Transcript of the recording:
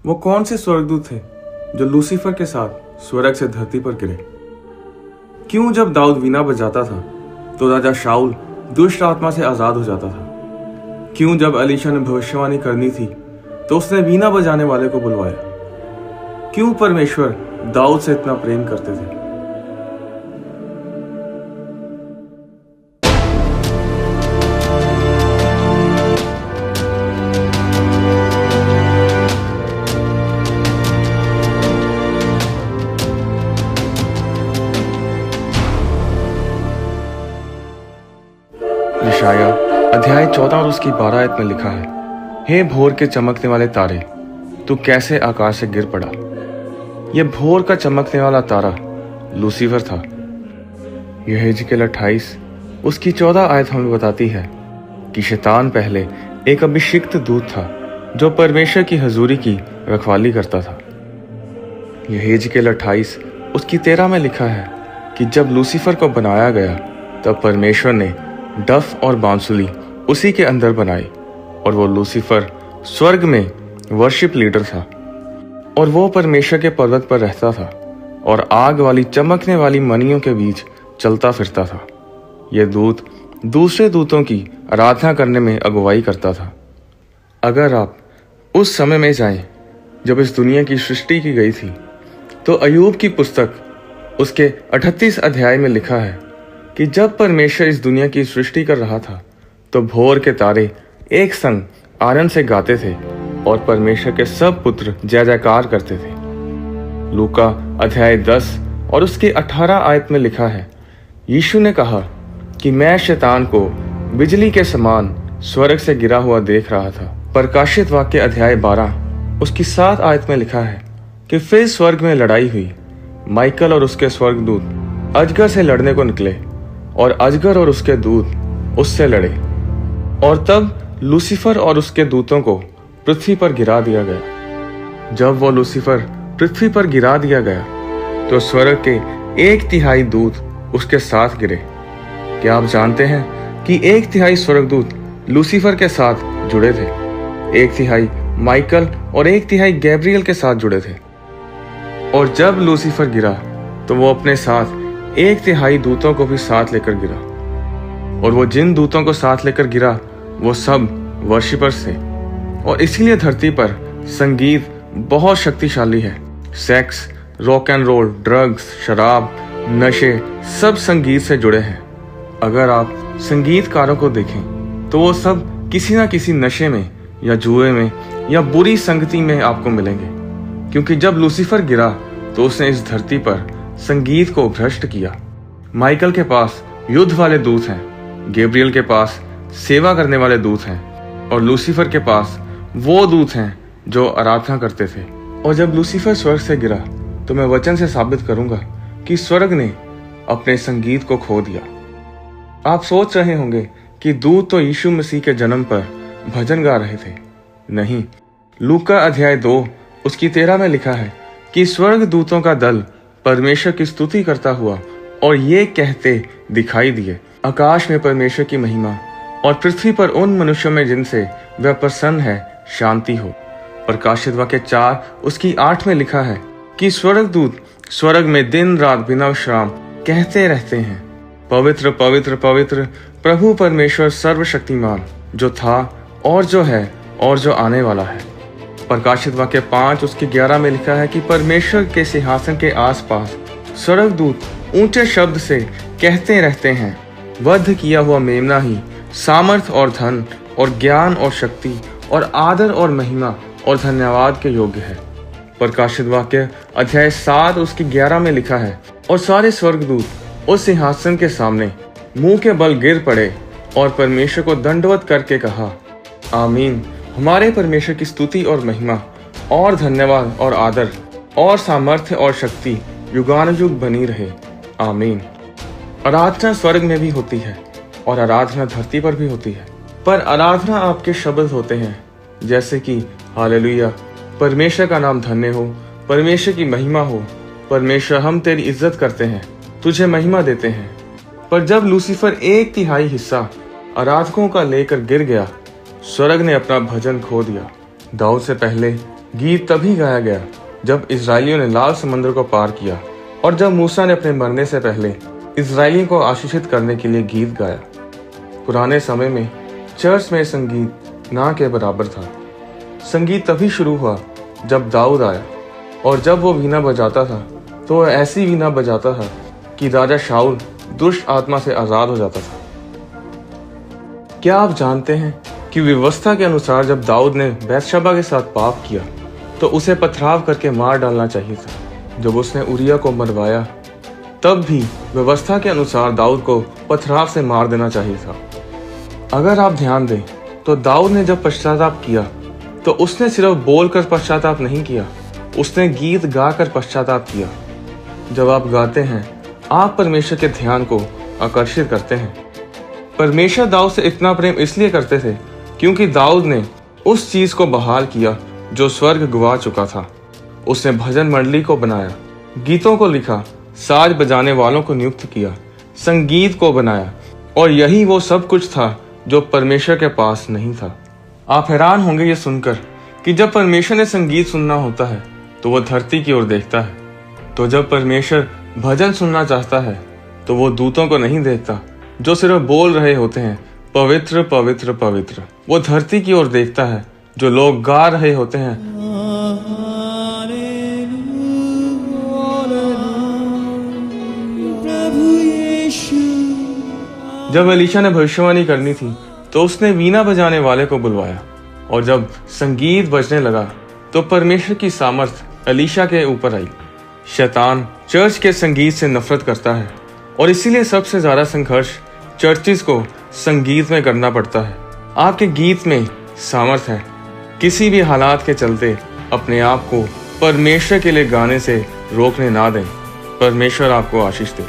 वो कौन से स्वर्गदूत थे जो लूसीफर के साथ स्वर्ग से धरती पर गिरे? क्यों जब दाऊद वीणा बजाता था तो राजा शाऊल दुष्ट आत्मा से आजाद हो जाता था? क्यों जब एलीशा ने भविष्यवाणी करनी थी तो उसने वीणा बजाने वाले को बुलवाया? क्यों परमेश्वर दाऊद से इतना प्रेम करते थे? यशायाह अध्याय 14 और उसकी 12 आयत में लिखा है, हे भोर के चमकने वाले तारे, तू कैसे आकाश से गिर पड़ा। यह भोर का चमकने वाला तारा लूसीफर था। यहेजकेल 28 उसकी 14 आयत हमें बताती है कि शैतान पहले एक अभिषिक्त दूत था जो परमेश्वर की हजूरी की रखवाली करता था। यहेजकेल 28 उसकी 13 में लिखा है कि जब लूसीफर को बनाया गया तब परमेश्वर ने डफ और बांसुली उसी के अंदर बनाई और वो लूसीफर स्वर्ग में वर्शिप लीडर था और वो परमेश्वर के पर्वत पर रहता था और आग वाली चमकने वाली मणियों के बीच चलता फिरता था। यह दूत दूसरे दूतों की आराधना करने में अगुवाई करता था। अगर आप उस समय में जाएं जब इस दुनिया की सृष्टि की गई थी तो अय्यूब की पुस्तक उसके 38 अध्याय में लिखा है कि जब परमेश्वर इस दुनिया की सृष्टि कर रहा था तो भोर के तारे एक संग आनंद से गाते थे और परमेश्वर के सब पुत्र जय जयकार करते थे। लूका अध्याय 10 और उसके 18 आयत में लिखा है, यीशु ने कहा कि मैं शैतान को बिजली के समान स्वर्ग से गिरा हुआ देख रहा था। प्रकाशित वाक्य अध्याय 12 उसकी 7 आयत में लिखा है कि फिर स्वर्ग में लड़ाई हुई। माइकल और उसके स्वर्गदूत अजगर से लड़ने को निकले और अजगर और उसके दूत उससे लड़े और तब लूसीफर और उसके दूतों को पृथ्वी पर गिरा दिया गया। जब वो लूसीफर पृथ्वी पर गिरा दिया गया तो स्वर्ग के 1/3 दूत उसके साथ गिरे। क्या आप जानते हैं कि 1/3 स्वर्गदूत लूसीफर के साथ जुड़े थे, 1/3 माइकल और 1/3 गैब्रियल के साथ जुड़े थे। और जब लूसीफर गिरा तो वो अपने साथ 1/3 दूतों को भी साथ लेकर गिरा और वो जिन दूतों को साथ लेकर गिरा वो सब वर्शिपर्स थे और इसीलिए धरती पर संगीत बहुत शक्तिशाली है। Sex, rock and roll, drugs, शराब, नशे सब संगीत से जुड़े हैं। अगर आप संगीतकारों को देखें तो वो सब किसी ना किसी नशे में या जुए में या बुरी संगति में आपको मिलेंगे, क्योंकि जब लूसीफर गिरा तो उसने इस धरती पर संगीत को भ्रष्ट किया। माइकल के पास युद्ध वाले दूत हैं, गैब्रियल के पास सेवा करने वाले दूत हैं और लूसीफर के पास वो दूत हैं जो आराधना करते थे। और जब लूसीफर स्वर्ग से गिरा तो मैं वचन से साबित करूंगा कि स्वर्ग ने अपने संगीत को खो दिया। आप सोच रहे होंगे कि दूत तो यीशु मसीह के जन्म पर भजन गा रहे थे। नहीं, लूका अध्याय 2 उसकी 13 में लिखा है कि स्वर्ग दूतों का दल परमेश्वर की स्तुति करता हुआ और ये कहते दिखाई दिए, आकाश में परमेश्वर की महिमा और पृथ्वी पर उन मनुष्यों में जिनसे वह प्रसन्न है शांति हो। प्रकाशित वाक्य 4 उसकी 8 में लिखा है कि स्वर्गदूत स्वर्ग में दिन रात बिना विश्राम कहते रहते हैं, पवित्र पवित्र पवित्र प्रभु परमेश्वर सर्वशक्तिमान, जो था और जो है और जो आने वाला है। प्रकाशित वाक्य 5 उसके 11 में लिखा है कि परमेश्वर के सिंहासन के आसपास स्वर्गदूत ऊंचे शब्द से कहते रहते हैं, वध किया हुआ मेमना ही सामर्थ और धन और ज्ञान और शक्ति और आदर और महिमा और धन्यवाद के योग्य है। प्रकाशित वाक्य अध्याय 7 उसकी 11 में लिखा है, और सारे स्वर्गदूत उस सिंहासन के सामने मुंह के बल गिर पड़े और परमेश्वर को दंडवत करके कहा, आमीन। हमारे परमेश्वर की स्तुति और महिमा और धन्यवाद और आदर और सामर्थ्य और शक्ति युगानुयुग बनी रहे, आमीन। आराधना स्वर्ग में भी होती है और आराधना धरती पर भी होती है, पर आराधना आपके शब्द होते हैं, जैसे कि हालेलुया, परमेश्वर का नाम धन्य हो, परमेश्वर की महिमा हो, परमेश्वर हम तेरी इज्जत करते हैं, तुझे महिमा देते हैं। पर जब लूसीफर 1/3 हिस्सा आराधकों का लेकर गिर गया, स्वर्ग ने अपना भजन खो दिया। दाऊद से पहले गीत तभी गाया गया जब इजरायलियों ने लाल समुद्र को पार किया और जब मूसा ने अपने मरने से पहले इजरायलियों को आशीषित करने के लिए गीत गाया। पुराने समय में चर्च में संगीत ना के बराबर था। संगीत तभी शुरू हुआ जब दाऊद आया, और जब वो वीणा बजाता था तो वह ऐसी वीणा बजाता था कि राजा शाऊल दुष्ट आत्मा से आजाद हो जाता था। क्या आप जानते हैं कि व्यवस्था के अनुसार जब दाऊद ने बैतशबा के साथ पाप किया तो उसे पथराव करके मार डालना चाहिए था। जब उसने उरिया को मरवाया तब भी व्यवस्था के अनुसार दाऊद को पथराव से मार देना चाहिए था। अगर आप ध्यान दें तो दाऊद ने जब पश्चाताप किया तो उसने सिर्फ बोलकर पश्चाताप नहीं किया, उसने गीत गाकर पश्चाताप किया। जब आप गाते हैं आप परमेश्वर के ध्यान को आकर्षित करते हैं। परमेश्वर दाऊद से इतना प्रेम इसलिए करते थे क्योंकि दाऊद ने उस चीज को बहाल किया जो स्वर्ग गवा चुका था। उसने भजन मंडली को बनाया, गीतों को लिखा, साज बजाने वालों को नियुक्त किया, संगीत को बनाया, और यही वो सब कुछ था जो परमेश्वर के पास नहीं था। आप हैरान होंगे ये सुनकर कि जब परमेश्वर ने संगीत सुनना होता है तो वो धरती की ओर देखता है। तो जब परमेश्वर भजन सुनना चाहता है तो वो दूतों को नहीं देखता जो सिर्फ बोल रहे होते हैं पवित्र पवित्र पवित्र। वो धरती की ओर देखता है जो लोग गा रहे होते हैं जब एलीशा ने भविष्यवाणी करनी थी तो उसने वीणा बजाने वाले को बुलवाया, और जब संगीत बजने लगा तो परमेश्वर की सामर्थ एलीशा के ऊपर आई। शैतान चर्च के संगीत से नफरत करता है और इसीलिए सबसे ज्यादा संघर्ष चर्चिस को संगीत में करना पड़ता है। आपके गीत में सामर्थ है। किसी भी हालात के चलते अपने आप को परमेश्वर के लिए गाने से रोकने ना दें। परमेश्वर आपको आशीष दे।